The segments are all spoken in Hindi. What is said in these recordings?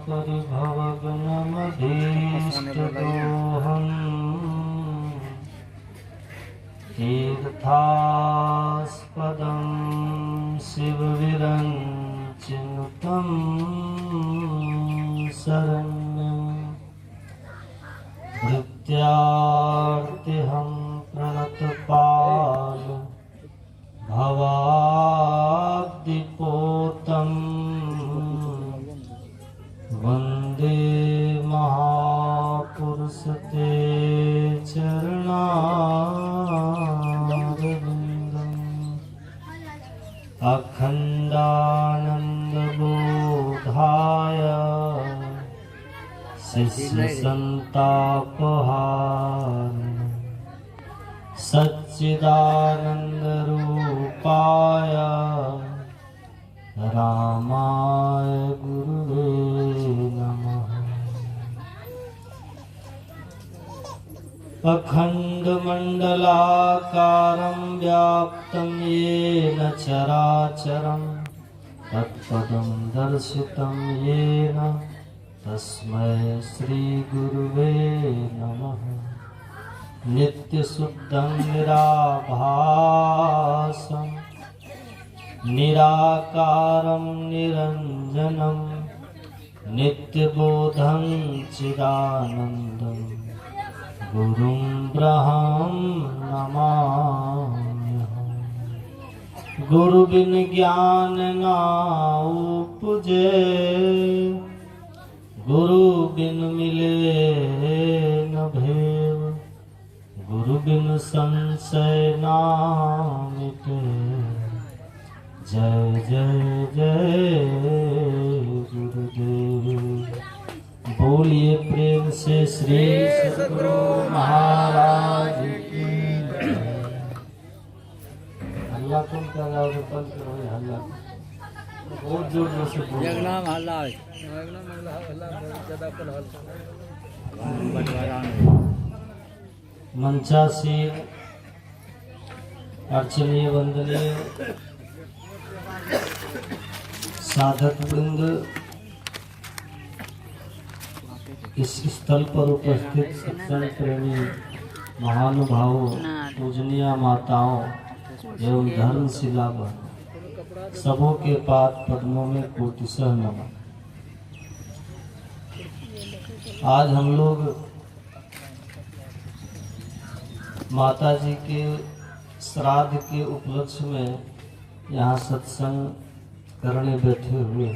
परिभवग्नमभीष्टदोहम् तीर्थास्पदं शिवविरञ्चिनुतं शरण्यं भृत्यार्तिहं प्रणतपाल भवाब्धिपोतं वन्दे महापुरुष ते चरणारविन्दम् अखण्डानन्दबोधाय शिष्यसन्तापहारिणे सच्चिदानन्दरूपाय रामाय गुरुवे नमः। अखण्डमण्डलाकारं व्याप्तं येन चराचरं तत्पदं दर्शितं येन तस्मै श्रीगुरुवे नमः। नित्यशुद्धं निराभासं निराकारं निरञ्जनं नित्यबोधं चिदानन्दं गुरुं ब्रह्मं नमाम्यहम्। गुरु बिन ज्ञान न उपजे, गुरु बिन मिले न भेव, गुरु बिन संशय न मिटे। जय जय जय गुरुदेव। बोलिए प्रेम से श्री सद्गुरु महाराज की जय। हल्ला तुम कर रहा हो, बंद करो ये हल्ला, बहुत जोर जोर से बोलो। नाम हल्ला मंचासीन अर्चनीय वंदनीय साधक वृंद, इस स्थल पर उपस्थित सत्संग प्रेमी महानुभावों, पूजनीय माताओं एवं धर्मशिला पर सबों के पाद पद्मों में कोटिशः नमन। आज हम लोग माता जी के श्राद्ध के उपलक्ष्य में यहाँ सत्संग करने बैठे हुए।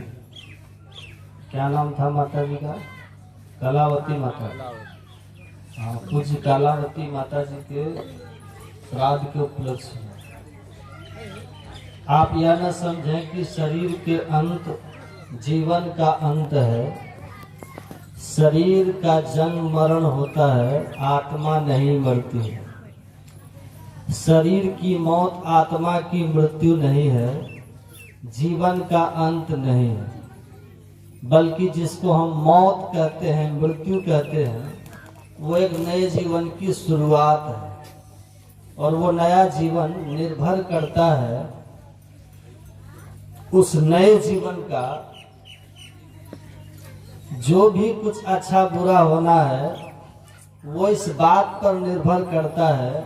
क्या नाम था माता जी का? कलावती माता। हाँ, पूज्य कलावती माता जी के श्राद्ध के उपलक्ष्य में आप यह न समझें कि शरीर के अंत जीवन का अंत है। शरीर का जन्म मरण होता है, आत्मा नहीं मरती है। शरीर की मौत आत्मा की मृत्यु नहीं है, जीवन का अंत नहीं है, बल्कि जिसको हम मौत कहते हैं, मृत्यु कहते हैं, वो एक नए जीवन की शुरुआत है। और वो नया जीवन निर्भर करता है उस नए जीवन का, जो भी कुछ अच्छा बुरा होना है वो इस बात पर निर्भर करता है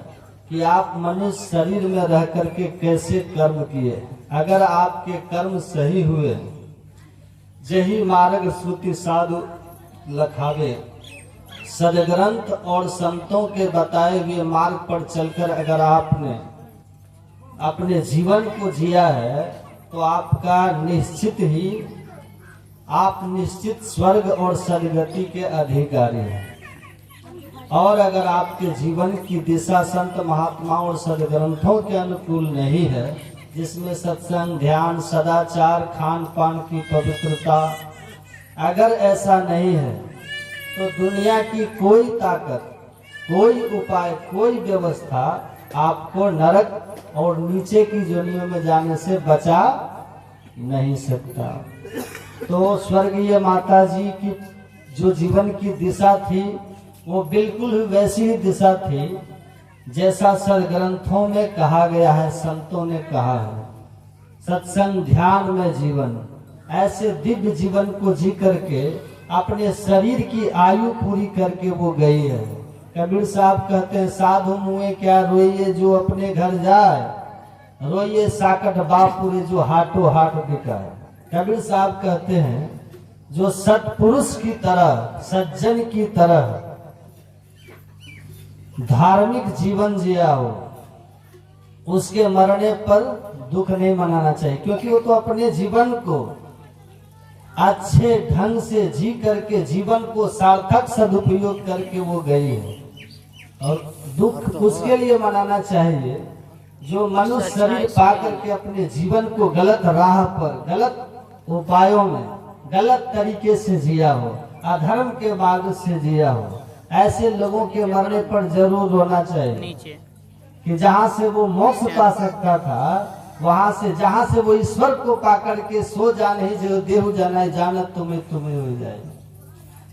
कि आप मनुष्य शरीर में रह करके कैसे कर्म किए। अगर आपके कर्म सही हुए, जही मार्ग श्रुति साधु लखावे, सदग्रंथ और संतों के बताए हुए मार्ग पर चलकर अगर आपने अपने जीवन को जिया है तो आपका आप निश्चित स्वर्ग और सदगति के अधिकारी हैं। और अगर आपके जीवन की दिशा संत महात्माओं और सदग्रंथों के अनुकूल नहीं है, जिसमें सत्संग, ध्यान, सदाचार, खान पान की पवित्रता, अगर ऐसा नहीं है तो दुनिया की कोई ताकत, कोई उपाय, कोई व्यवस्था आपको नरक और नीचे की जोनियों में जाने से बचा नहीं सकता। तो स्वर्गीय माता जी की जो जीवन की दिशा थी वो बिल्कुल वैसी ही दिशा थी जैसा सदग्रंथों में कहा गया है, संतों ने कहा है। सत्संग ध्यान में जीवन, ऐसे दिव्य जीवन को जी करके अपने शरीर की आयु पूरी करके वो गई है। कबीर साहब कहते हैं, साधु मुए क्या रोइए जो अपने घर जाए, रोइए साकट बापुरे जो हाटो हाट बिकाए। कबीर साहब कहते हैं, जो सत्पुरुष की तरह, सज्जन की तरह धार्मिक जीवन जिया हो, उसके मरने पर दुख नहीं मनाना चाहिए, क्योंकि वो तो अपने जीवन को अच्छे ढंग से जी करके, जीवन को सार्थक सदुपयोग करके वो गई है। और दुख उसके लिए मनाना चाहिए जो मनुष्य शरीर पा करके अपने जीवन को गलत राह पर, गलत उपायों में, गलत तरीके से जिया हो, अधर्म के मार्ग से जिया हो। ऐसे लोगों के मरने पर जरूर रोना चाहिए कि जहाँ से वो मोक्ष पा सकता था, वहां से, जहां से वो ईश्वर को पाकर के सो जाने ही जो देहु जाना है जानत तुम्हें तुम्हें हो जाए।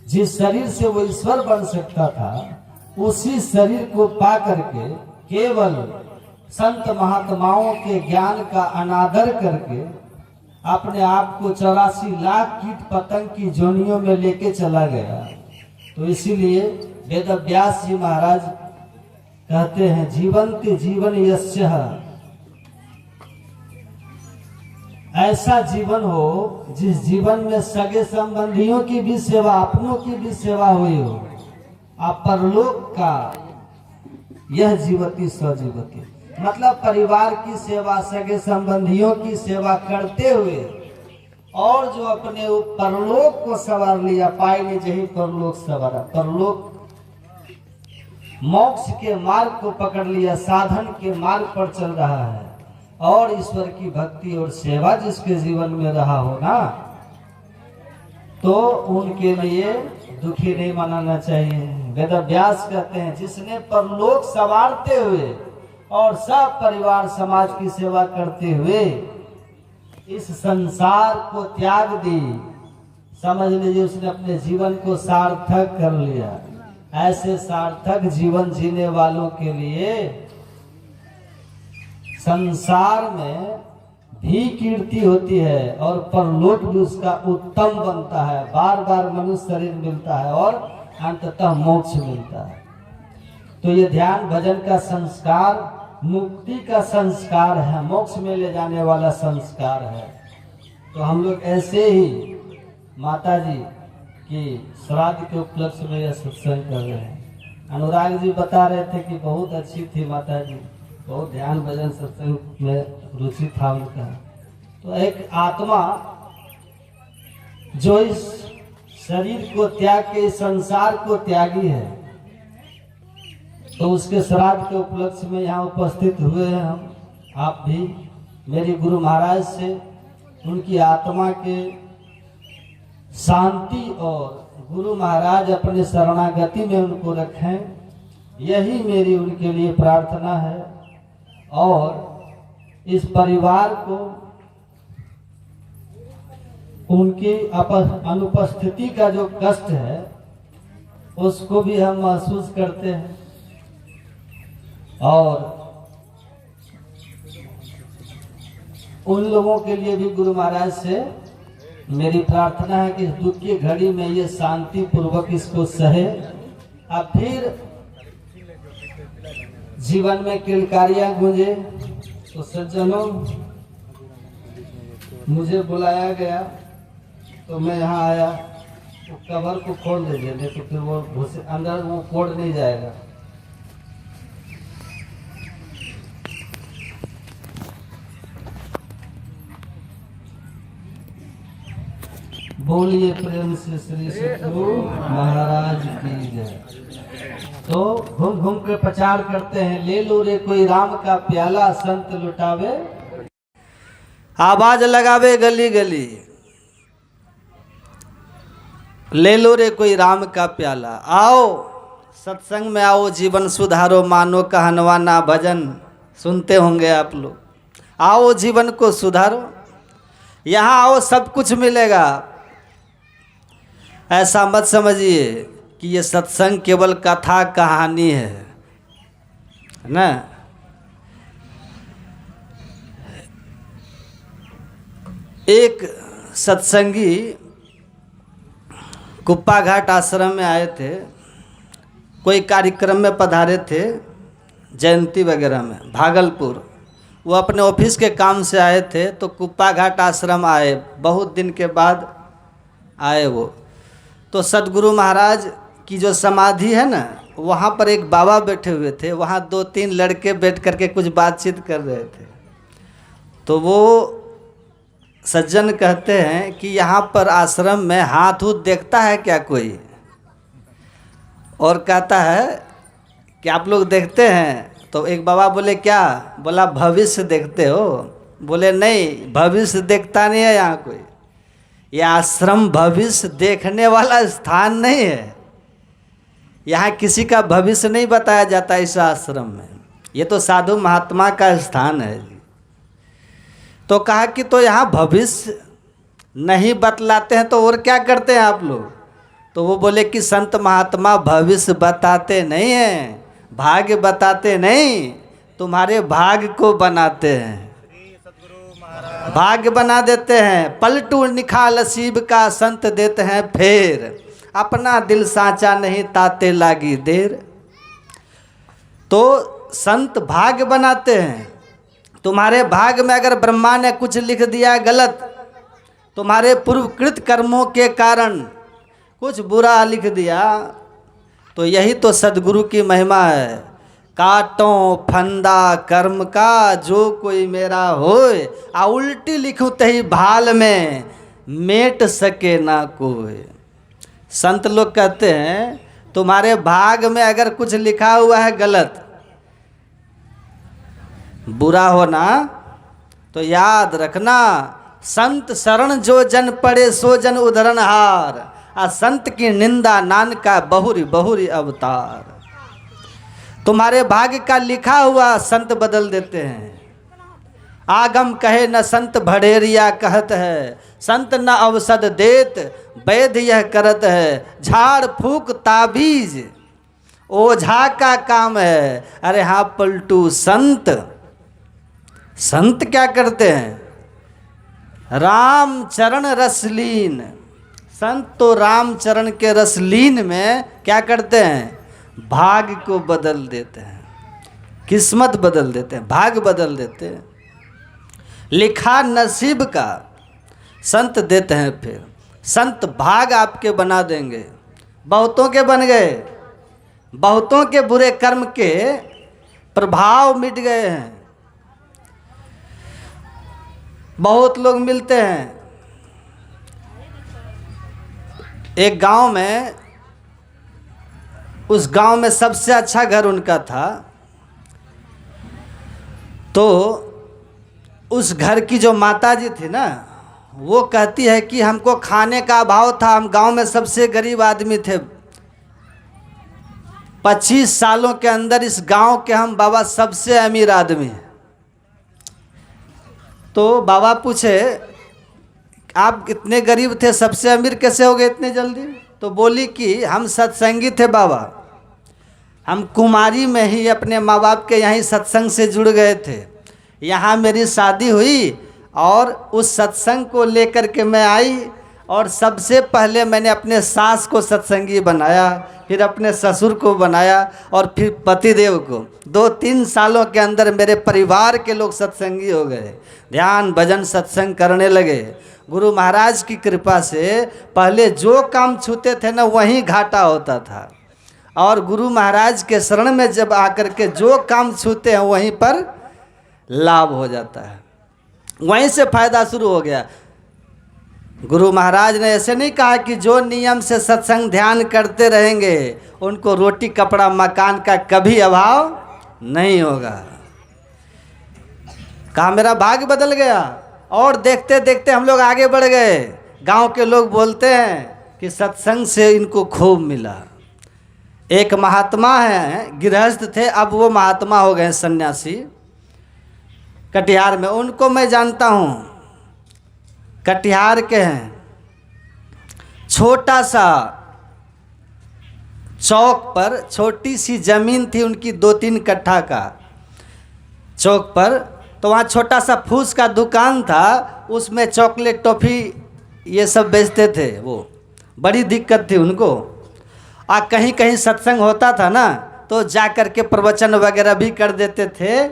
जिस शरीर से वो ईश्वर बन सकता था, उसी शरीर को पा करके केवल संत महात्माओं के ज्ञान का अनादर करके अपने आप को 84 लाख कीट पतंग की जोनियों में लेके चला गया। तो इसीलिए वेद व्यास जी महाराज कहते हैं, जीवंत जीवन यस्य, ऐसा जीवन हो जिस जीवन में सगे संबंधियों की भी सेवा, अपनों की भी सेवा हुई हो। आप परलोक का यह जीवती सजीवती, मतलब परिवार की सेवा, सगे संबंधियों की सेवा करते हुए और जो अपने परलोक को सवार लिया, पाई ने जही परलोक सवारा, परलोक मोक्ष के मार्ग को पकड़ लिया, साधन के मार्ग पर चल रहा है, और ईश्वर की भक्ति और सेवा जिसके जीवन में रहा हो ना, तो उनके लिए दुखी नहीं मनाना चाहिए। वेद व्यास कहते हैं, जिसने परलोक संवारते हुए और सब परिवार समाज की सेवा करते हुए इस संसार को त्याग दी, समझ लीजिए उसने अपने जीवन को सार्थक कर लिया। ऐसे सार्थक जीवन जीने वालों के लिए संसार में भी कीर्ति होती है और परलोक भी उसका उत्तम बनता है। बार बार मनुष्य शरीर मिलता है और अंततः मोक्ष मिलता है। तो ये ध्यान भजन का संस्कार मुक्ति का संस्कार है, मोक्ष में ले जाने वाला संस्कार है। तो हम लोग ऐसे ही माता जी की श्राद्ध के उपलक्ष्य में यह सत्संग कर रहे हैं। अनुराग जी बता रहे थे कि बहुत अच्छी थी माता जी, बहुत ध्यान भजन सत्संग में रुचि था उनका। तो एक आत्मा जो इस शरीर को त्याग के इस संसार को त्यागी है, तो उसके श्राद्ध के उपलक्ष्य में यहाँ उपस्थित हुए हैं हम। आप भी मेरी गुरु महाराज से उनकी आत्मा के शांति और गुरु महाराज अपने शरणागति में उनको रखें, यही मेरी उनके लिए प्रार्थना है। और इस परिवार को उनकी अनुपस्थिति का जो कष्ट है उसको भी हम महसूस करते हैं। और उन लोगों के लिए भी गुरु महाराज से मेरी प्रार्थना है कि इस दुख की घड़ी में ये शांति पूर्वक इसको सहे। अब फिर जीवन में किलकारियां गूंजे। तो सज्जनों, मुझे बुलाया गया तो मैं यहाँ आया। वो कवर को खोल दीजिए, नहीं तो फिर वो अंदर वो कोड नहीं जाएगा। बोलिए प्रेम से श्री सतगुरु महाराज की जय। तो घूम घूम के प्रचार करते हैं, ले लो रे कोई राम का प्याला, संत लुटावे आवाज लगावे गली गली। ले लो रे कोई राम का प्याला, आओ सत्संग में आओ, जीवन सुधारो, मानो कहनवा ना भजन सुनते होंगे आप लोग। आओ जीवन को सुधारो, यहाँ आओ सब कुछ मिलेगा। ऐसा मत समझिए कि ये सत्संग केवल कथा कहानी है ना। एक सत्संगी कुप्पा घाट आश्रम में आए थे, कोई कार्यक्रम में पधारे थे, जयंती वगैरह में, भागलपुर। वो अपने ऑफिस के काम से आए थे तो कुप्पा घाट आश्रम आए, बहुत दिन के बाद आए वो। तो सदगुरु महाराज की जो समाधि है ना, वहाँ पर एक बाबा बैठे हुए थे, वहाँ 2-3 लड़के बैठ करके कुछ बातचीत कर रहे थे। तो वो सज्जन कहते हैं कि यहाँ पर आश्रम में हाथ उथ देखता है क्या कोई? और कहता है कि आप लोग देखते हैं? तो एक बाबा बोले क्या? बोला भविष्य देखते हो? बोले नहीं, भविष्य देखता नहीं है यहाँ कोई। ये आश्रम भविष्य देखने वाला स्थान नहीं है, यहाँ किसी का भविष्य नहीं बताया जाता इस आश्रम में, ये तो साधु महात्मा का स्थान है। तो कहा कि तो यहाँ भविष्य नहीं बतलाते हैं तो और क्या करते हैं आप लोग? तो वो बोले कि संत महात्मा भविष्य बताते नहीं हैं, भाग्य बताते नहीं, तुम्हारे भाग्य को बनाते हैं, भाग्य बना देते हैं। पलटू निखाल नसीब का संत देते हैं फेर, अपना दिल साचा नहीं ताते लागी देर। तो संत भाग्य बनाते हैं। तुम्हारे भाग्य में अगर ब्रह्मा ने कुछ लिख दिया गलत, तुम्हारे पूर्वकृत कर्मों के कारण कुछ बुरा लिख दिया, तो यही तो सदगुरु की महिमा है। काटों फंदा कर्म का जो कोई मेरा होए, आ उल्टी लिखूं तही भाल में मेट सके ना कोई। संत लोग कहते हैं तुम्हारे भाग में अगर कुछ लिखा हुआ है गलत, बुरा होना, तो याद रखना संत शरण जो जन पड़े सो जन उधरण हार, आ संत की निंदा नानका बहुरी बहुरी अवतार। तुम्हारे भाग्य का लिखा हुआ संत बदल देते हैं। आगम कहे न संत भड़ेरिया कहत है, संत न अवसद देत वैद्य यह करत है, झाड़ फूक ताबीज ओझा का काम है। अरे हाँ पलटू, संत संत क्या करते हैं? राम चरण रसलीन, संत तो राम चरण के रसलीन में क्या करते हैं? भाग्य को बदल देते हैं, किस्मत बदल देते हैं, भाग्य बदल देते हैं। लिखा नसीब का संत देते हैं फिर। संत भाग आपके बना देंगे। बहुतों के बन गए, बहुतों के बुरे कर्म के प्रभाव मिट गए हैं। बहुत लोग मिलते हैं। एक गांव में, उस गांव में सबसे अच्छा घर उनका था। तो उस घर की जो माताजी थी ना, वो कहती है कि हमको खाने का अभाव था, हम गांव में सबसे गरीब आदमी थे। 25 सालों के अंदर इस गांव के हम बाबा सबसे अमीर आदमी हैं। तो बाबा पूछे आप इतने गरीब थे, सबसे अमीर कैसे हो गए इतने जल्दी? तो बोली कि हम सत्संगी थे बाबा, हम कुमारी में ही अपने माँ बाप के यहीं सत्संग से जुड़ गए थे। यहाँ मेरी शादी हुई और उस सत्संग को लेकर के मैं आई, और सबसे पहले मैंने अपने सास को सत्संगी बनाया, फिर अपने ससुर को बनाया, और फिर पतिदेव को। 2-3 सालों के अंदर मेरे परिवार के लोग सत्संगी हो गए, ध्यान भजन सत्संग करने लगे। गुरु महाराज की कृपा से पहले जो काम छूते थे ना, वहीं घाटा होता था, और गुरु महाराज के शरण में जब आकर के जो काम छूते हैं वहीं पर लाभ हो जाता है, वहीं से फायदा शुरू हो गया। गुरु महाराज ने ऐसे नहीं कहा कि जो नियम से सत्संग ध्यान करते रहेंगे उनको रोटी कपड़ा मकान का कभी अभाव नहीं होगा। कहा मेरा भाग्य बदल गया, और देखते देखते हम लोग आगे बढ़ गए। गांव के लोग बोलते हैं कि सत्संग से इनको खूब मिला। एक महात्मा है, गृहस्थ थे, अब वो महात्मा हो गए, सन्यासी, कटिहार में। उनको मैं जानता हूँ, कटिहार के हैं। छोटा सा चौक पर छोटी सी ज़मीन थी उनकी, 2-3 कट्ठा का चौक पर। तो वहाँ छोटा सा फूस का दुकान था, उसमें चॉकलेट टॉफ़ी ये सब बेचते थे। वो बड़ी दिक्कत थी उनको। और कहीं कहीं सत्संग होता था ना तो जा कर के प्रवचन वगैरह भी कर देते थे,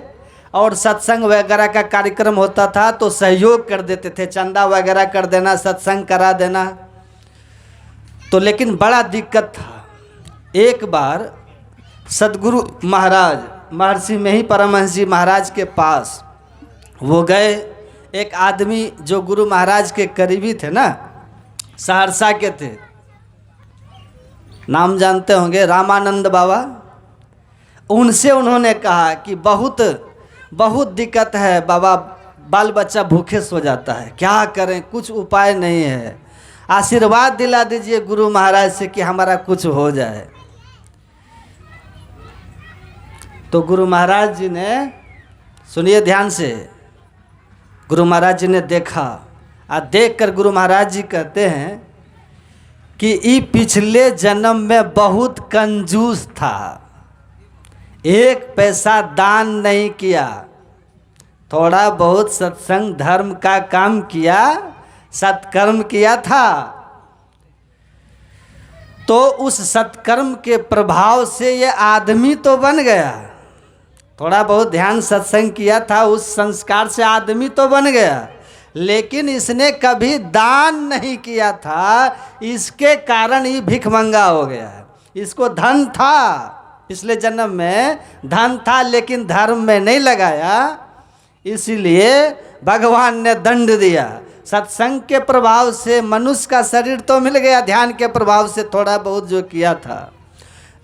और सत्संग वगैरह का कार्यक्रम होता था तो सहयोग कर देते थे, चंदा वगैरह कर देना, सत्संग करा देना। तो लेकिन बड़ा दिक्कत था। एक बार सदगुरु महाराज, महर्षि में ही परमहंस जी महाराज के पास वो गए। एक आदमी जो गुरु महाराज के करीबी थे ना, सहरसा के थे, नाम जानते होंगे, रामानंद बाबा। उनसे उन्होंने कहा कि बहुत बहुत दिक्कत है बाबा, बाल बच्चा भूखे सो जाता है, क्या करें, कुछ उपाय नहीं है, आशीर्वाद दिला दीजिए गुरु महाराज से कि हमारा कुछ हो जाए। तो गुरु महाराज जी ने, सुनिए ध्यान से, गुरु महाराज जी ने देखा, और देख कर गुरु महाराज जी कहते हैं कि ई पिछले जन्म में बहुत कंजूस था, एक पैसा दान नहीं किया, थोड़ा बहुत सत्संग धर्म का काम किया, सत्कर्म किया था। तो उस सत्कर्म के प्रभाव से ये आदमी तो बन गया, थोड़ा बहुत ध्यान सत्संग किया था, उस संस्कार से आदमी तो बन गया, लेकिन इसने कभी दान नहीं किया था, इसके कारण ये भिखमंगा हो गया। इसको धन था, पिछले जन्म में धन था, लेकिन धर्म में नहीं लगाया, इसीलिए भगवान ने दंड दिया। सत्संग के प्रभाव से मनुष्य का शरीर तो मिल गया, ध्यान के प्रभाव से थोड़ा बहुत जो किया था,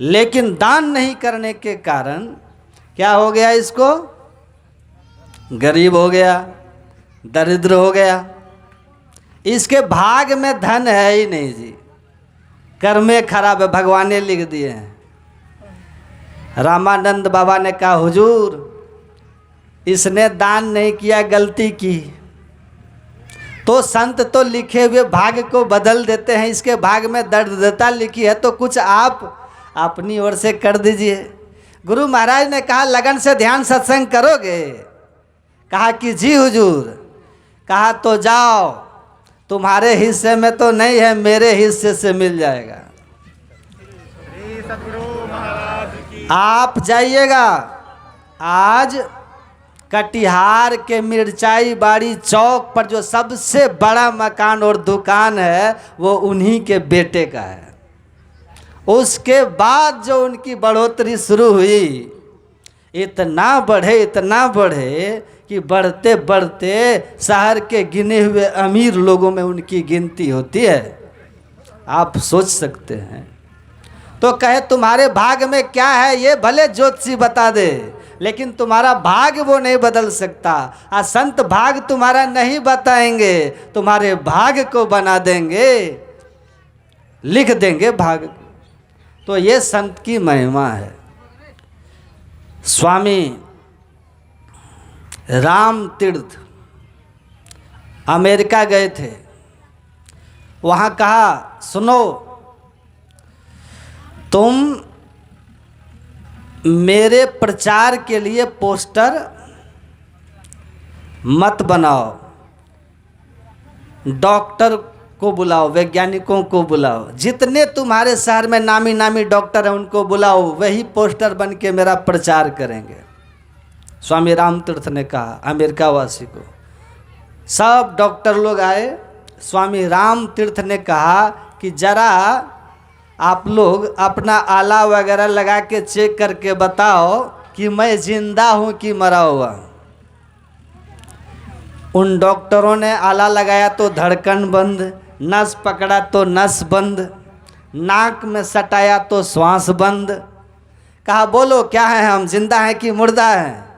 लेकिन दान नहीं करने के कारण क्या हो गया, इसको गरीब हो गया, दरिद्र हो गया। इसके भाग में धन है ही नहीं जी, कर्मे खराब है, भगवान ने लिख दिए हैं। रामानंद बाबा ने कहा, हुजूर इसने दान नहीं किया, गलती की। तो संत तो लिखे हुए भाग को बदल देते हैं, इसके भाग में दरिद्रता लिखी है तो कुछ आप अपनी ओर से कर दीजिए। गुरु महाराज ने कहा, लगन से ध्यान सत्संग करोगे? कहा कि जी हुजूर। कहा तो जाओ, तुम्हारे हिस्से में तो नहीं है, मेरे हिस्से से मिल जाएगा। आप जाइएगा, आज कटिहार के मिर्चाई बाड़ी चौक पर जो सबसे बड़ा मकान और दुकान है वो उन्हीं के बेटे का है। उसके बाद जो उनकी बढ़ोतरी शुरू हुई, इतना बढ़े कि बढ़ते बढ़ते शहर के गिने हुए अमीर लोगों में उनकी गिनती होती है। आप सोच सकते हैं। तो कहे तुम्हारे भाग में क्या है, ये भले ज्योतिषी बता दे, लेकिन तुम्हारा भाग वो नहीं बदल सकता। आ संत भाग तुम्हारा नहीं बताएंगे, तुम्हारे भाग को बना देंगे, लिख देंगे भाग को। तो ये संत की महिमा है। स्वामी राम तीर्थ अमेरिका गए थे, वहाँ कहा, सुनो तुम मेरे प्रचार के लिए पोस्टर मत बनाओ, डॉक्टर को बुलाओ, वैज्ञानिकों को बुलाओ, जितने तुम्हारे शहर में नामी नामी डॉक्टर हैं उनको बुलाओ, वही पोस्टर बन के मेरा प्रचार करेंगे। स्वामी राम तीर्थ ने कहा अमेरिका वासी को। सब डॉक्टर लोग आए। स्वामी राम तीर्थ ने कहा कि जरा आप लोग अपना आला वगैरह लगा के चेक करके बताओ कि मैं जिंदा हूँ कि मरा हुआ। उन डॉक्टरों ने आला लगाया तो धड़कन बंद, नस पकड़ा तो नस बंद, नाक में सटाया तो श्वास बंद। कहा बोलो क्या है, हम जिंदा हैं कि मुर्दा हैं?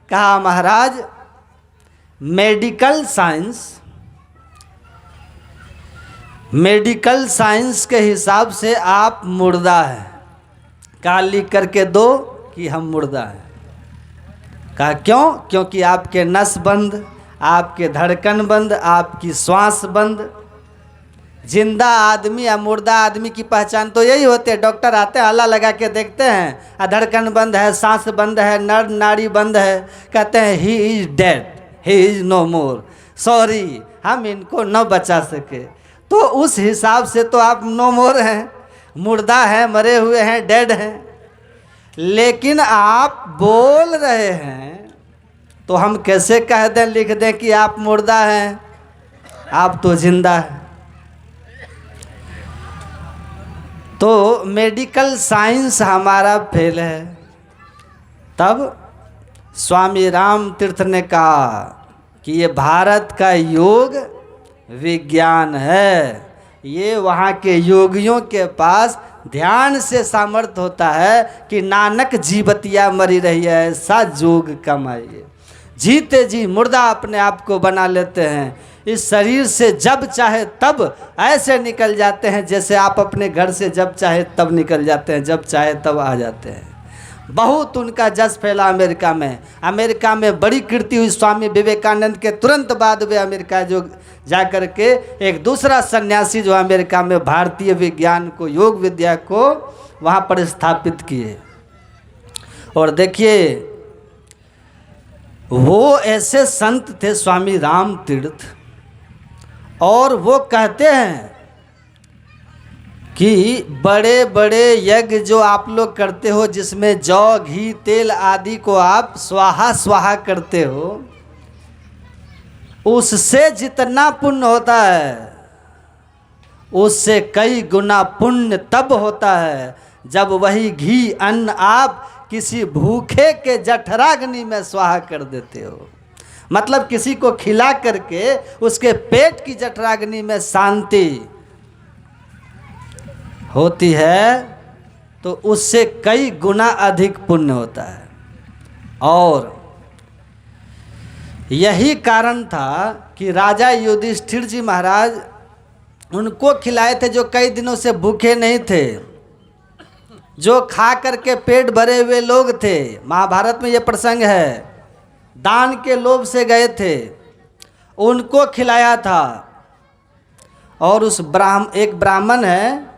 कहा महाराज मेडिकल साइंस के हिसाब से आप मुर्दा हैं। कहा लिख करके दो कि हम मुर्दा हैं। कहा क्यों? क्योंकि आपके नस बंद, आपके धड़कन बंद, आपकी श्वास बंद। जिंदा आदमी या मुर्दा आदमी की पहचान तो यही होती है। डॉक्टर आते हैं, आला लगा के देखते हैं, धड़कन बंद है, सांस बंद है, नर नाड़ी बंद है, कहते हैं he is dead, he is no more, sorry हम इनको न बचा सके। तो उस हिसाब से तो आप नो मोर हैं, मुर्दा हैं, मरे हुए हैं, डेड हैं। लेकिन आप बोल रहे हैं तो हम कैसे कह दें, लिख दें कि आप मुर्दा हैं, आप तो जिंदा हैं। तो मेडिकल साइंस हमारा फेल है। तब स्वामी राम तीर्थ ने कहा कि ये भारत का योग विज्ञान है, ये वहाँ के योगियों के पास ध्यान से सामर्थ्य होता है कि नानक जीवतिया मरी रही है, ऐसा जोग कमाइए। जीते जी मुर्दा अपने आप को बना लेते हैं, इस शरीर से जब चाहे तब ऐसे निकल जाते हैं जैसे आप अपने घर से जब चाहे तब निकल जाते हैं, जब चाहे तब आ जाते हैं। बहुत उनका जस फैला अमेरिका में। अमेरिका में बड़ी कीर्ति हुई। स्वामी विवेकानंद के तुरंत बाद वे अमेरिका जो जा कर के एक दूसरा सन्यासी जो अमेरिका में भारतीय विज्ञान को, योग विद्या को वहाँ पर स्थापित किए। और देखिए वो ऐसे संत थे स्वामी राम तीर्थ, और वो कहते हैं कि बड़े बड़े यज्ञ जो आप लोग करते हो जिसमें जौ, घी, तेल आदि को आप स्वाहा स्वाहा करते हो, उससे जितना पुण्य होता है उससे कई गुना पुण्य तब होता है जब वही घी अन्न आप किसी भूखे के जठराग्नि में स्वाहा कर देते हो। मतलब किसी को खिला करके उसके पेट की जठराग्नि में शांति होती है, तो उससे कई गुना अधिक पुण्य होता है। और यही कारण था कि राजा युधिष्ठिर जी महाराज उनको खिलाए थे जो कई दिनों से भूखे नहीं थे, जो खा करके पेट भरे हुए लोग थे। महाभारत में ये प्रसंग है, दान के लोभ से गए थे, उनको खिलाया था। और उस एक ब्राह्मण है,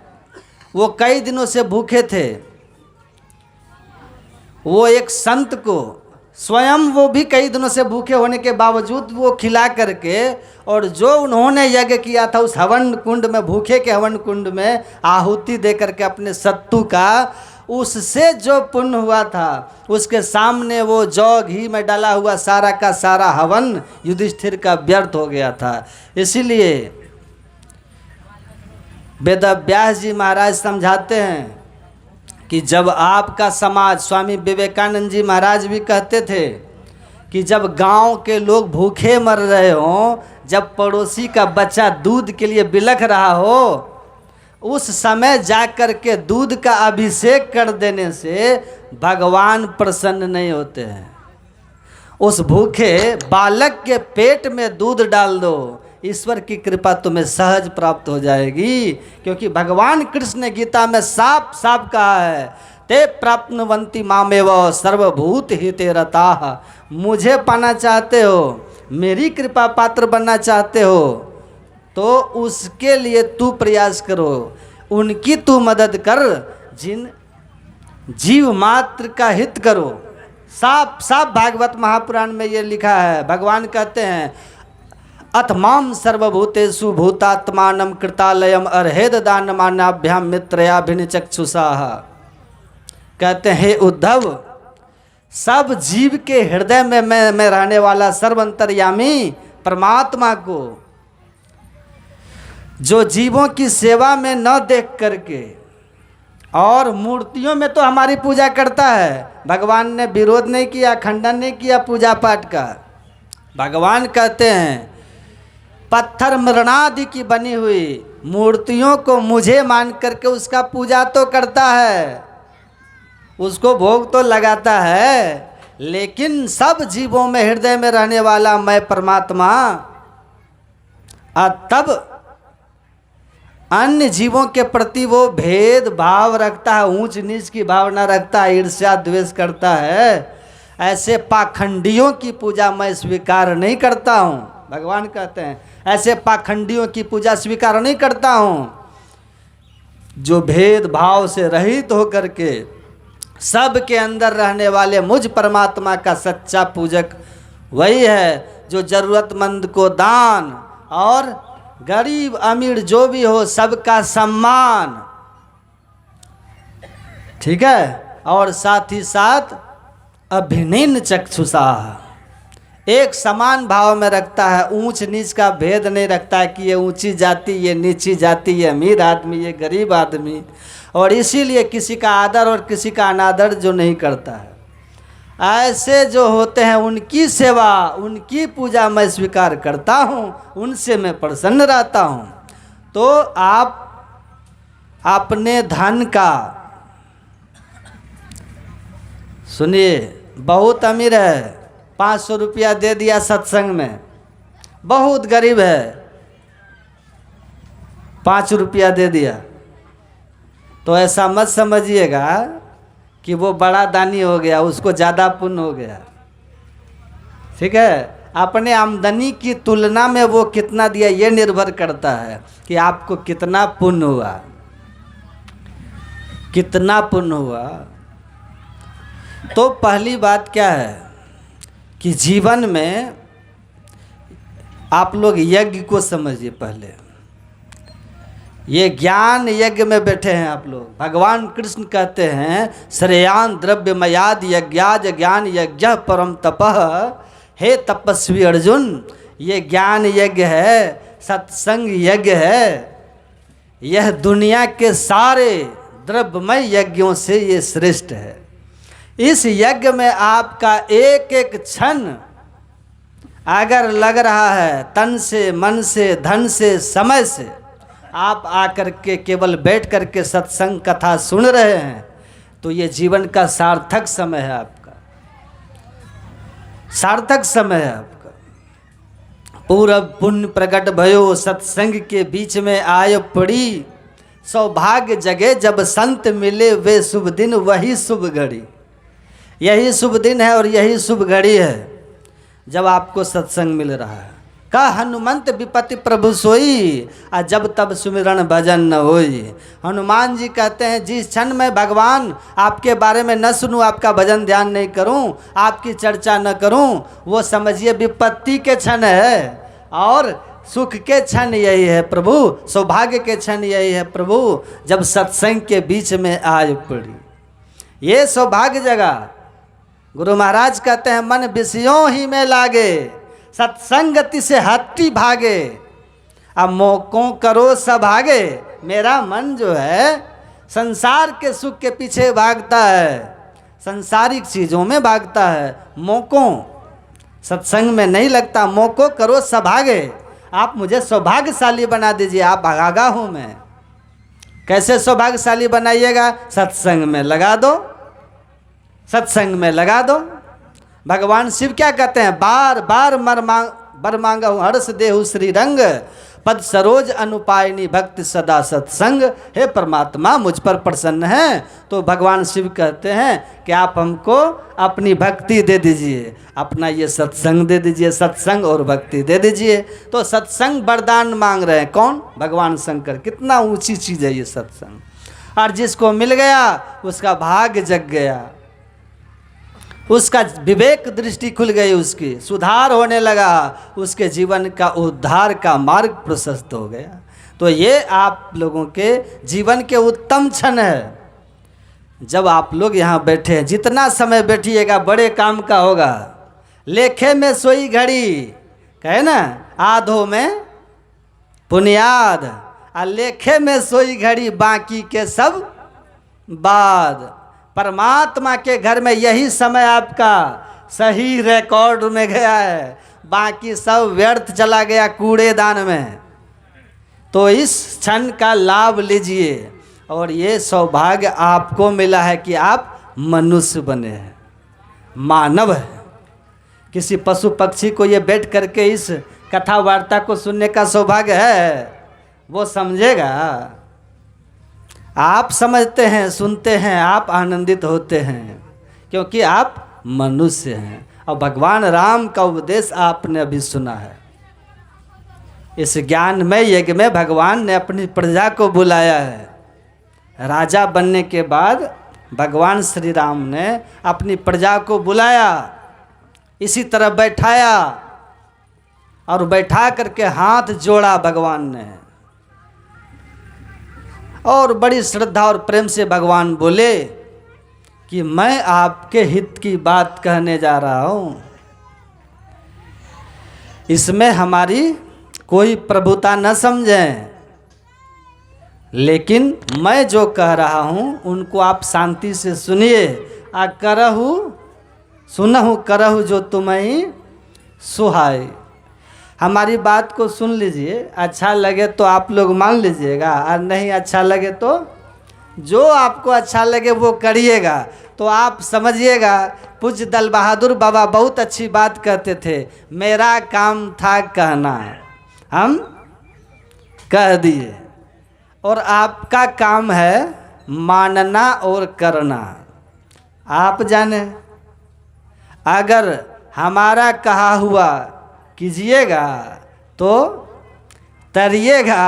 वो कई दिनों से भूखे थे, वो एक संत को स्वयं, वो भी कई दिनों से भूखे होने के बावजूद वो खिला करके, और जो उन्होंने यज्ञ किया था उस हवन कुंड में, भूखे के हवन कुंड में आहुति दे करके अपने शत्रु का, उससे जो पुण्य हुआ था उसके सामने वो जौ घी में डाला हुआ सारा का सारा हवन युधिष्ठिर का व्यर्थ हो गया था। इसीलिए वेदव्यास जी महाराज समझाते हैं कि जब आपका समाज, स्वामी विवेकानंद जी महाराज भी कहते थे कि जब गांव के लोग भूखे मर रहे हों, जब पड़ोसी का बच्चा दूध के लिए बिलख रहा हो, उस समय जाकर के दूध का अभिषेक कर देने से भगवान प्रसन्न नहीं होते हैं। उस भूखे बालक के पेट में दूध डाल दो, ईश्वर की कृपा तुम्हें सहज प्राप्त हो जाएगी। क्योंकि भगवान कृष्ण ने गीता में साफ साफ कहा है, ते प्राप्नुवन्ति मामेव सर्वभूत हिते रताः। मुझे पाना चाहते हो, मेरी कृपा पात्र बनना चाहते हो, तो उसके लिए तू प्रयास करो, उनकी तू मदद कर, जिन जीव मात्र का हित करो। साफ साफ भागवत महापुराण में ये लिखा है। भगवान कहते हैं, अथमाम सर्वभूतेषु भूतात्मानं कृतालयम अर्हेद दानमानाभ्याम मित्रयाभिनिचक्षुषाः। कहते हैं, हे उद्धव, सब जीव के हृदय में मैं रहने वाला सर्वंतर्यामी परमात्मा को, जो जीवों की सेवा में न देख करके और मूर्तियों में तो हमारी पूजा करता है, भगवान ने विरोध नहीं किया, खंडन नहीं किया पूजा पाठ का। भगवान कहते हैं, पत्थर मृणादि की बनी हुई मूर्तियों को मुझे मान करके उसका पूजा तो करता है, उसको भोग तो लगाता है, लेकिन सब जीवों में हृदय में रहने वाला मैं परमात्मा तब अन्य जीवों के प्रति वो भेद भाव रखता है, ऊंच नीच की भावना रखता है, ईर्ष्या द्वेष करता है। ऐसे पाखंडियों की पूजा मैं स्वीकार नहीं करता हूँ। भगवान कहते हैं, ऐसे पाखंडियों की पूजा स्वीकार नहीं करता हूँ। जो भेद भाव से रहित होकर के सब के अंदर रहने वाले मुझ परमात्मा का सच्चा पूजक वही है, जो जरूरतमंद को दान और गरीब अमीर जो भी हो सबका सम्मान, ठीक है। और साथ ही साथ अभिन्न चक्षुषा, एक समान भाव में रखता है, ऊंच नीच का भेद नहीं रखता है कि ये ऊंची जाति, ये नीची जाति, ये अमीर आदमी, ये गरीब आदमी। और इसीलिए किसी का आदर और किसी का अनादर जो नहीं करता है। ऐसे जो होते हैं उनकी सेवा, उनकी पूजा मैं स्वीकार करता हूँ, उनसे मैं प्रसन्न रहता हूँ। तो आप अपने धन का, सुनिए, बहुत अमीर है, 500 रुपया दे दिया सत्संग में, बहुत गरीब है 5 रुपया दे दिया, तो ऐसा मत समझिएगा कि वो बड़ा दानी हो गया, उसको ज़्यादा पुण्य हो गया, ठीक है। अपने आमदनी की तुलना में वो कितना दिया ये निर्भर करता है कि आपको कितना पुण्य हुआ, कितना पुण्य हुआ। तो पहली बात क्या है कि जीवन में आप लोग यज्ञ को समझिए। पहले ये ज्ञान यज्ञ में बैठे हैं आप लोग। भगवान कृष्ण कहते हैं श्रेयान द्रव्यमयाद यज्ञाज ज्ञान यज्ञ परम तपः। हे तपस्वी अर्जुन, ये ज्ञान यज्ञ है, सत्संग यज्ञ है, यह दुनिया के सारे द्रव्यमय यज्ञों से ये श्रेष्ठ है। इस यज्ञ में आपका एक एक क्षण अगर लग रहा है तन से, मन से, धन से, समय से, आप आकर के केवल बैठ कर के सत्संग कथा सुन रहे हैं, तो ये जीवन का सार्थक समय है, आपका सार्थक समय है आपका। पूरा पुण्य प्रकट भयो सत्संग के बीच में आय पड़ी, सौभाग्य जगे जब संत मिले वे शुभ दिन वही शुभ घड़ी। यही शुभ दिन है और यही शुभ घड़ी है जब आपको सत्संग मिल रहा है। का हनुमंत विपत्ति प्रभु सोई, आ जब तब सुमिरन भजन न होई। हनुमान जी कहते हैं जिस क्षण मैं भगवान आपके बारे में न सुनूं, आपका भजन ध्यान नहीं करूं, आपकी चर्चा न करूं, वो समझिए विपत्ति के क्षण है। और सुख के क्षण यही है प्रभु, सौभाग्य के क्षण यही है प्रभु, जब सत्संग के बीच में आय पड़ी। ये सौभाग्य जगह। गुरु महाराज कहते हैं मन विषयों ही में लागे, सत्संगति से हट्टी भागे, अब मौकों करो सब आगे। मेरा मन जो है संसार के सुख के पीछे भागता है, संसारिक चीज़ों में भागता है, मौकों सत्संग में नहीं लगता। मौकों करो सब आगे, आप मुझे सौभाग्यशाली बना दीजिए, आप भागा हूँ मैं। कैसे सौभाग्यशाली बनाइएगा? सत्संग में लगा दो, सत्संग में लगा दो। भगवान शिव क्या कहते हैं? बार बार बर मांगा हर्ष देहु श्री रंग, पद सरोज अनुपायनी भक्ति सदा सत्संग। हे परमात्मा मुझ पर प्रसन्न है। तो भगवान शिव कहते हैं कि आप हमको अपनी भक्ति दे दीजिए, अपना ये सत्संग दे दीजिए, सत्संग और भक्ति दे दीजिए। तो सत्संग वरदान मांग रहे हैं कौन? भगवान शंकर। कितना ऊंची चीज़ है ये सत्संग। और जिसको मिल गया उसका भाग्य जग गया, उसका विवेक दृष्टि खुल गई, उसकी सुधार होने लगा, उसके जीवन का उद्धार का मार्ग प्रशस्त हो गया। तो ये आप लोगों के जीवन के उत्तम क्षण है जब आप लोग यहाँ बैठे हैं। जितना समय बैठिएगा बड़े काम का होगा। लेखे में सोई घड़ी, कहे ना, आधो में पुनियाद, आ लेखे में सोई घड़ी बाकी के सब बाद। परमात्मा के घर में यही समय आपका सही रिकॉर्ड में गया है, बाकी सब व्यर्थ चला गया कूड़ेदान में। तो इस क्षण का लाभ लीजिए। और ये सौभाग्य आपको मिला है कि आप मनुष्य बने हैं, मानव है। किसी पशु पक्षी को ये बैठ करके इस कथा वार्ता को सुनने का सौभाग्य है, वो समझेगा। आप समझते हैं, सुनते हैं, आप आनंदित होते हैं क्योंकि आप मनुष्य हैं। और भगवान राम का उपदेश आपने अभी सुना है। इस ज्ञानमय यज्ञ में भगवान ने अपनी प्रजा को बुलाया है। राजा बनने के बाद भगवान श्री राम ने अपनी प्रजा को बुलाया, इसी तरह बैठाया और बैठा करके हाथ जोड़ा भगवान ने, और बड़ी श्रद्धा और प्रेम से भगवान बोले कि मैं आपके हित की बात कहने जा रहा हूँ, इसमें हमारी कोई प्रभुता न समझें, लेकिन मैं जो कह रहा हूँ उनको आप शांति से सुनिए। आ करहु सुनहु करहु जो तुम्हें सुहाए। हमारी बात को सुन लीजिए, अच्छा लगे तो आप लोग मान लीजिएगा, और नहीं अच्छा लगे तो जो आपको अच्छा लगे वो करिएगा। तो आप समझिएगा, पूज्य दल बहादुर बाबा बहुत अच्छी बात कहते थे, मेरा काम था कहना, हम कह दिए, और आपका काम है मानना और करना। आप जाने, अगर हमारा कहा हुआ कीजिएगा तो तरिएगा,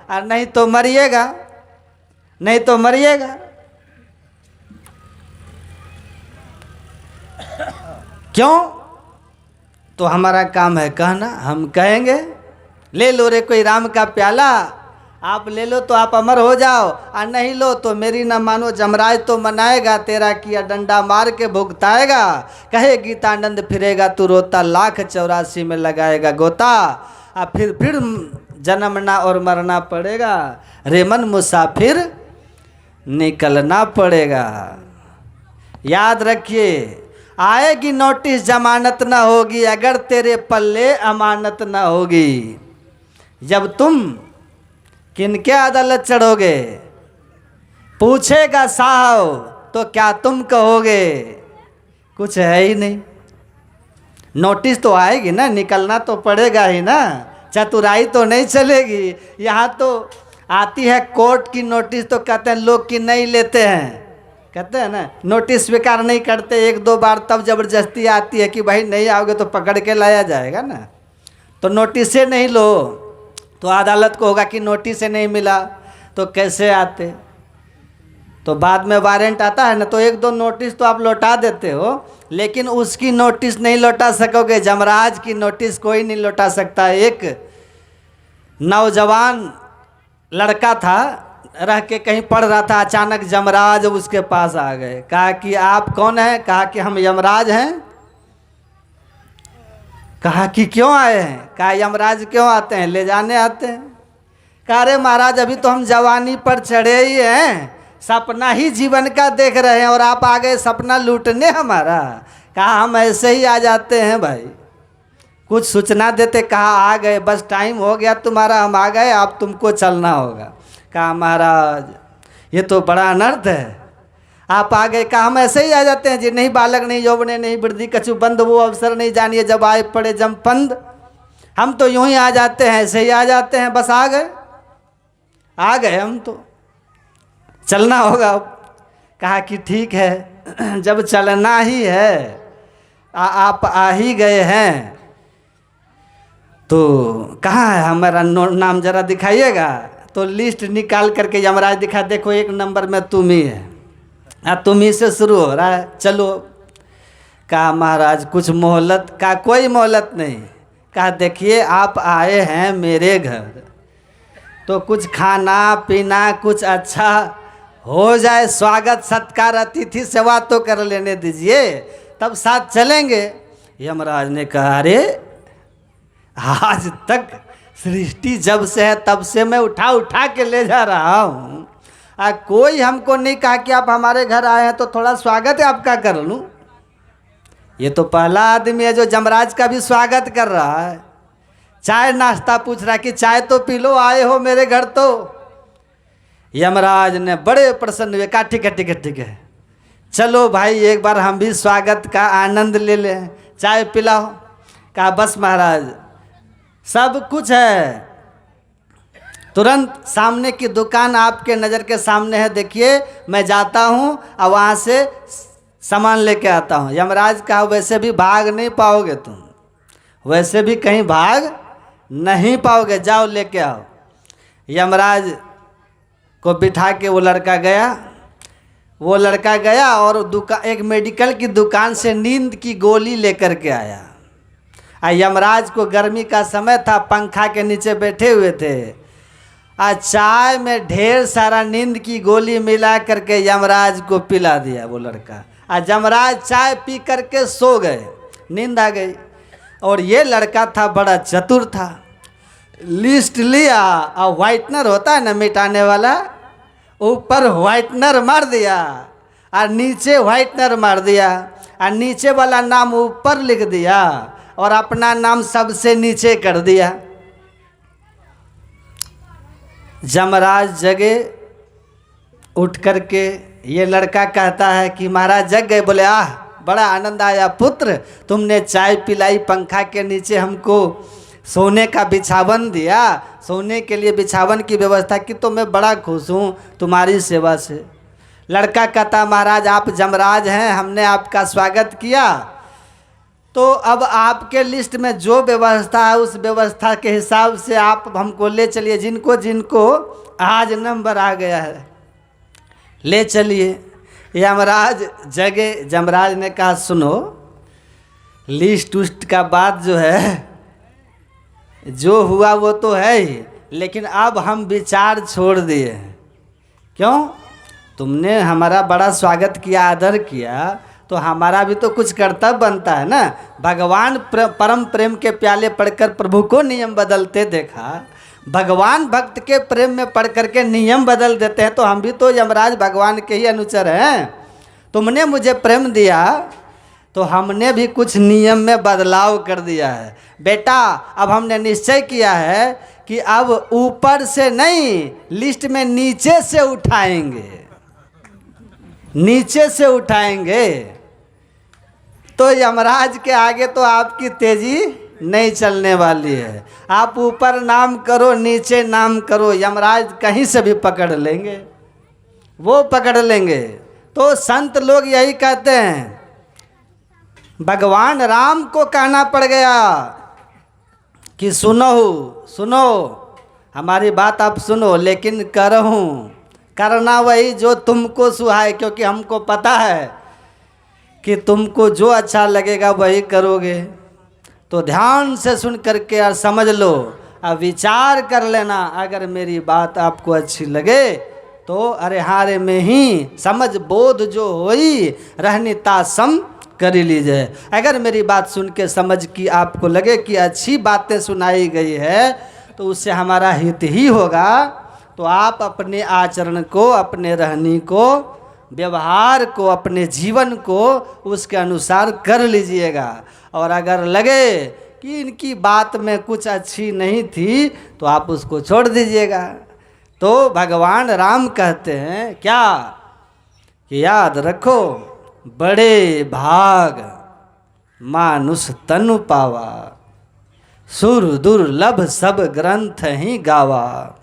और नहीं तो मरिएगा, नहीं तो मरिएगा। क्यों? तो हमारा काम है कहना, हम कहेंगे। ले लो रे कोई राम का प्याला, आप ले लो तो आप अमर हो जाओ, और नहीं लो तो मेरी न मानो जमराज तो मनाएगा, तेरा किया डंडा मार के भुगताएगा। कहे गीतानंद फिरेगा तू रोता, लाख 84 में लगाएगा गोता, और फिर जन्मना और मरना पड़ेगा, रेमन मुसाफिर निकलना पड़ेगा। याद रखिए, आएगी नोटिस जमानत न होगी, अगर तेरे पल्ले अमानत न होगी। जब तुम किनके अदालत चढ़ोगे, पूछेगा साहब तो क्या तुम कहोगे? कुछ है ही नहीं। नोटिस तो आएगी ना, निकलना तो पड़ेगा ही ना, चतुराई तो नहीं चलेगी। यहाँ तो आती है कोर्ट की नोटिस, तो कहते हैं लोग की नहीं लेते हैं, कहते हैं ना नोटिस स्वीकार नहीं करते, 1-2 बार तब जबरदस्ती आती है कि भाई नहीं आओगे तो पकड़ के लाया जाएगा ना। तो नोटिस से नहीं लो तो अदालत को होगा कि नोटिस से नहीं मिला, तो कैसे आते? तो बाद में वारंट आता है ना, तो 1-2 नोटिस तो आप लौटा देते हो, लेकिन उसकी नोटिस नहीं लौटा सकोगे। जमराज की नोटिस कोई नहीं लौटा सकता। एक नौजवान लड़का था, रह के कहीं पढ़ रहा था, अचानक जमराज उसके पास आ गए। कहा कि आप कौन हैं? कहा कि हम यमराज हैं। कहा कि क्यों आए हैं? कहा यमराज क्यों आते हैं? ले जाने आते हैं। कहा अरे महाराज अभी तो हम जवानी पर चढ़े ही हैं, सपना ही जीवन का देख रहे हैं, और आप आ गए सपना लूटने हमारा। कहा हम ऐसे ही आ जाते हैं भाई, कुछ सूचना देते। कहा आ गए, बस टाइम हो गया तुम्हारा, हम आ गए, अब तुमको चलना होगा। कहा महाराज ये तो बड़ा अनर्थ है, आप आ गए। कहा हम ऐसे ही आ जाते हैं जी, नहीं बालक नहीं यौवने नहीं वृद्धि कछु बंद, वो अवसर नहीं जानिए जब आए पड़े जमपंद। हम तो यूं ही आ जाते हैं, ऐसे ही आ जाते हैं, बस आ गए, आ गए हम तो, चलना होगा अब। कहा कि ठीक है, जब चलना ही है, आप आ ही गए हैं, तो कहाँ है हमारा नाम जरा दिखाइएगा। तो लिस्ट निकाल करके यमराज दिखा, देखो 1 नंबर में तुम ही है, तुम ही से शुरू हो रहा है, चलो। कहा महाराज कुछ मोहलत? का कोई मोहलत नहीं। कहा देखिए आप आए हैं मेरे घर, तो कुछ खाना पीना कुछ अच्छा हो जाए, स्वागत सत्कार अतिथि सेवा तो कर लेने दीजिए, तब साथ चलेंगे। यमराज ने कहा अरे आज तक सृष्टि जब से है तब से मैं उठा उठा के ले जा रहा हूँ, कोई हमको नहीं कहा कि आप हमारे घर आए हैं तो थोड़ा स्वागत है आपका कर लूँ। ये तो पहला आदमी है जो जमराज का भी स्वागत कर रहा है। चाय नाश्ता पूछ रहा है कि चाय तो पी लो, आए हो मेरे घर तो। यमराज ने बड़े प्रसन्न हुए, कहा ठीक है ठीक है ठीक है, चलो भाई एक बार हम भी स्वागत का आनंद ले लें, चाय पिलाओ। कहा बस महाराज सब कुछ है, तुरंत सामने की दुकान आपके नज़र के सामने है, देखिए मैं जाता हूँ और वहाँ से सामान लेके आता हूँ। यमराज कहा वैसे भी भाग नहीं पाओगे तुम, वैसे भी कहीं भाग नहीं पाओगे, जाओ लेके आओ। यमराज को बिठा के वो लड़का गया और एक मेडिकल की दुकान से नींद की गोली लेकर के आया। यमराज को गर्मी का समय था, पंखा के नीचे बैठे हुए थे। चाय में ढेर सारा नींद की गोली मिला करके यमराज को पिला दिया वो लड़का। यमराज चाय पी करके सो गए, नींद आ गई। और ये लड़का था बड़ा चतुर था, लिस्ट लिया और व्हाइटनर होता है ना मिटाने वाला, ऊपर व्हाइटनर मार दिया और नीचे व्हाइटनर मार दिया और नीचे वाला नाम ऊपर लिख दिया और अपना नाम सबसे नीचे कर दिया। यमराज जगे, उठ करके ये लड़का कहता है कि महाराज जग गए। बोले आह बड़ा आनंद आया पुत्र, तुमने चाय पिलाई, पंखा के नीचे हमको सोने का बिछावन दिया, सोने के लिए बिछावन की व्यवस्था की, तो मैं बड़ा खुश हूँ तुम्हारी सेवा से। लड़का कहता महाराज आप यमराज हैं, हमने आपका स्वागत किया, तो अब आपके लिस्ट में जो व्यवस्था है उस व्यवस्था के हिसाब से आप हमको ले चलिए, जिनको जिनको आज नंबर आ गया है ले चलिए। यमराज जगे, यमराज ने कहा सुनो, लिस्ट उस्ट का बात जो है, जो हुआ वो तो है ही, लेकिन अब हम विचार छोड़ दिए। क्यों? तुमने हमारा बड़ा स्वागत किया, आदर किया, तो हमारा भी तो कुछ कर्तव्य बनता है ना। भगवान परम प्रेम के प्याले पढ़कर प्रभु को नियम बदलते देखा, भगवान भक्त के प्रेम में पढ़ करके नियम बदल देते हैं, तो हम भी तो यमराज भगवान के ही अनुचर हैं। तुमने मुझे प्रेम दिया तो हमने भी कुछ नियम में बदलाव कर दिया है। बेटा अब हमने निश्चय किया है कि अब ऊपर से नहीं, लिस्ट में नीचे से उठाएंगे, नीचे से उठाएंगे। तो यमराज के आगे तो आपकी तेजी नहीं चलने वाली है। आप ऊपर नाम करो नीचे नाम करो, यमराज कहीं से भी पकड़ लेंगे, वो पकड़ लेंगे। तो संत लोग यही कहते हैं, भगवान राम को कहना पड़ गया कि सुनो सुनो, हमारी बात आप सुनो, लेकिन करहूँ, करना वही जो तुमको सुहाए, क्योंकि हमको पता है कि तुमको जो अच्छा लगेगा वही करोगे। तो ध्यान से सुन करके और समझ लो, अब विचार कर लेना, अगर मेरी बात आपको अच्छी लगे तो अरे हारे में ही समझ बोध जो होई रहनी तासम कर लीजिए। अगर मेरी बात सुन के समझ की आपको लगे कि अच्छी बातें सुनाई गई है तो उससे हमारा हित ही होगा, तो आप अपने आचरण को, अपने रहनी को, व्यवहार को, अपने जीवन को उसके अनुसार कर लीजिएगा। और अगर लगे कि इनकी बात में कुछ अच्छी नहीं थी तो आप उसको छोड़ दीजिएगा। तो भगवान राम कहते हैं क्या कि याद रखो, बड़े भाग मानुष तनु पावा, सुर दुर्लभ सब ग्रंथ ही गावा,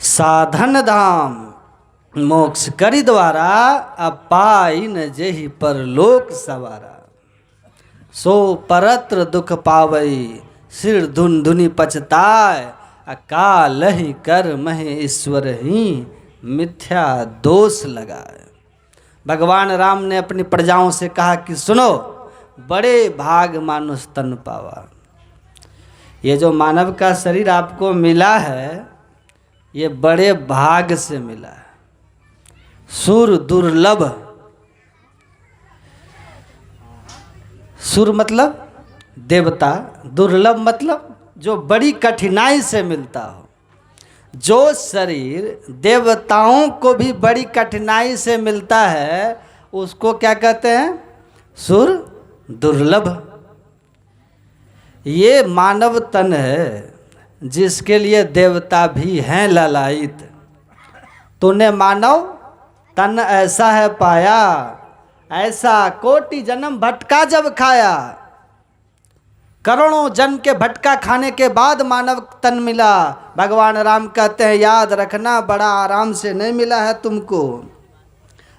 साधन धाम मोक्ष करी द्वारा, अपाई न जेहि पर लोक सवारा, सो परत्र दुख पावई, सिर धुन धुनि पछताय, अकाल ही कर महे ईश्वर ही मिथ्या दोष लगाए। भगवान राम ने अपनी प्रजाओं से कहा कि सुनो, बड़े भाग मानुष तन पावा, ये जो मानव का शरीर आपको मिला है ये बड़े भाग से मिला है। सुर दुर्लभ, सुर मतलब देवता, दुर्लभ मतलब जो बड़ी कठिनाई से मिलता हो। जो शरीर देवताओं को भी बड़ी कठिनाई से मिलता है उसको क्या कहते हैं? सुर दुर्लभ। ये मानव तन है जिसके लिए देवता भी हैं ललायित। तूने मानव तन ऐसा है पाया, ऐसा कोटि जन्म भटका जब खाया। करोड़ों जन्म के भटका खाने के बाद मानव तन मिला। भगवान राम कहते हैं याद रखना, बड़ा आराम से नहीं मिला है तुमको।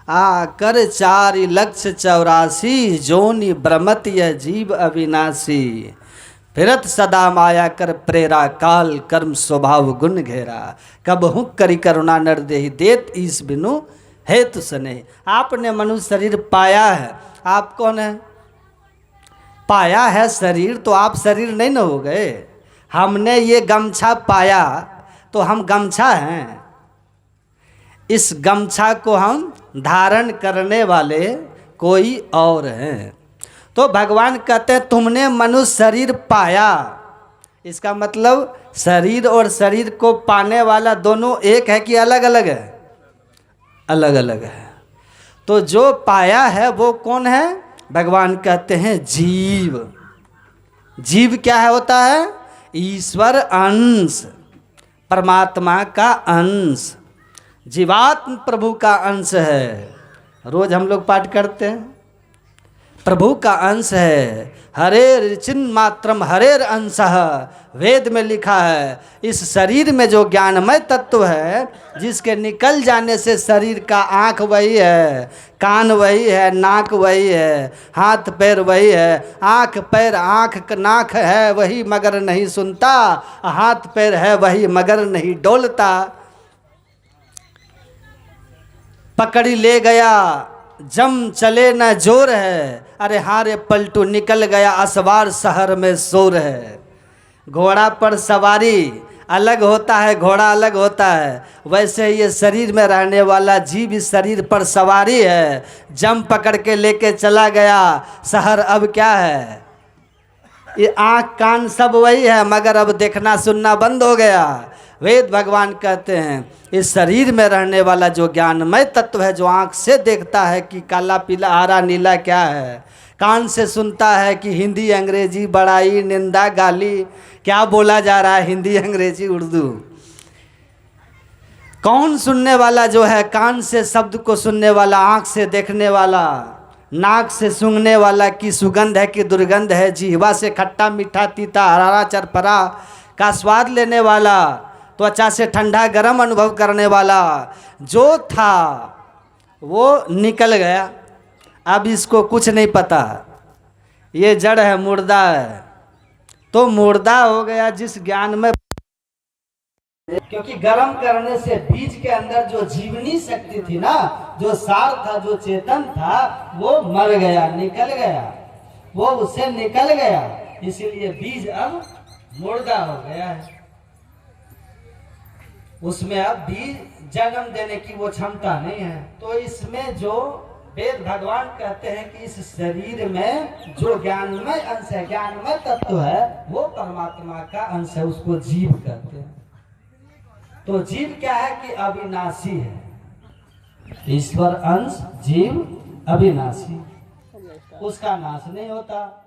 आकर 4,84,00,000 जोनि भ्रमत यह जीव अविनाशी, फिरत सदा माया कर प्रेरा, काल कर्म स्वभाव गुण घेरा, कब हुक करी करुणा नर देहि, देत ईस बिनु हेतु सने। आपने मनुष्य शरीर पाया है, आप कौन है? पाया है शरीर तो आप शरीर नहीं न हो गए। हमने ये गमछा पाया तो हम गमछा हैं। इस गमछा को हम धारण करने वाले कोई और हैं। तो भगवान कहते हैं तुमने मनुष्य शरीर पाया। इसका मतलब शरीर और शरीर को पाने वाला दोनों एक है कि अलग अलग है? अलग अलग है। तो जो पाया है वो कौन है? भगवान कहते हैं जीव। जीव क्या है होता है? ईश्वर अंश, परमात्मा का अंश। जीवात्म प्रभु का अंश है। रोज हम लोग पाठ करते हैं, प्रभु का अंश है। हरेर चिन्ह मात्रम हरेर अंशः, वेद में लिखा है। इस शरीर में जो ज्ञानमय तत्व है, जिसके निकल जाने से शरीर का आँख वही है, कान वही है, नाक वही है, हाथ पैर वही है। आँख पैर आँख नाक है वही मगर नहीं सुनता, हाथ पैर है वही मगर नहीं डोलता। पकड़ी ले गया जम चले न जोर है, अरे हारे पलटू निकल गया असवार शहर में शोर है। घोड़ा पर सवारी अलग होता है, घोड़ा अलग होता है, वैसे ये शरीर में रहने वाला जीव इस शरीर पर सवारी है। जम पकड़ के लेके चला गया शहर, अब क्या है? ये आँख कान सब वही है मगर अब देखना सुनना बंद हो गया। वेद भगवान कहते हैं इस शरीर में रहने वाला जो ज्ञानमय तत्व है, जो आँख से देखता है कि काला पीला हरा नीला क्या है, कान से सुनता है कि हिंदी अंग्रेजी बड़ाई निंदा गाली क्या बोला जा रहा है, हिंदी अंग्रेजी उर्दू। कौन सुनने वाला जो है? कान से शब्द को सुनने वाला, आँख से देखने वाला, नाक से सूंघने वाला कि सुगंध है कि दुर्गंध है, जिह्वा से खट्टा मीठा तीता हरारा चरपरा का स्वाद लेने वाला, त्वचा से ठंडा गर्म अनुभव करने वाला जो था वो निकल गया। अब इसको कुछ नहीं पता, ये जड़ है, मुर्दा है। तो मुर्दा हो गया जिस ज्ञान में, क्योंकि गर्म करने से बीज के अंदर जो जीवनी शक्ति थी ना, जो सार था, जो चेतन था, वो मर गया, निकल गया, वो उससे निकल गया। इसीलिए बीज अब मुर्दा हो गया है। उसमें अब बीज जन्म देने की वो क्षमता नहीं है। तो इसमें जो वेद भगवान कहते हैं कि इस शरीर में जो ज्ञानमय अंश है, ज्ञानमय तत्व है, वो परमात्मा का अंश है, उसको जीव कहते हैं। तो जीव क्या है कि अविनाशी है। ईश्वर अंश जीव अविनाशी, उसका नाश नहीं होता।